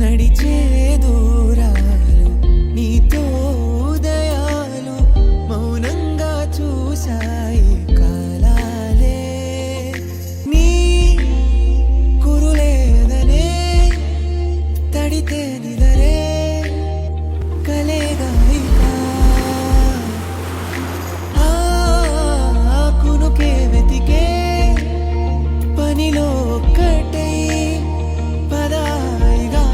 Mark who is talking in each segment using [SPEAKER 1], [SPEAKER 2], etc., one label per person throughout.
[SPEAKER 1] నడిచే దూరాలు నీతో ఉదయాలు మౌనంగా చూశాయి కాలాలే నీ కురులేదనే తడితే నిదరే కలేగా కునుకే వెతికే పనిలో ఒక్కటై పదాయిగా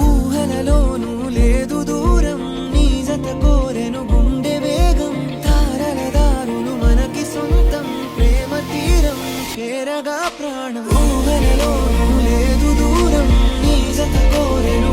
[SPEAKER 1] ఊహలలోనూ లేదు దూరం నీ జత కోరెను గుండె వేగం తారల దారులు మనకి సొంతం ప్రేమ తీరం చేరగా ప్రాణం ఊహలలోనూ లేదు దూరం నీ జత కోరెను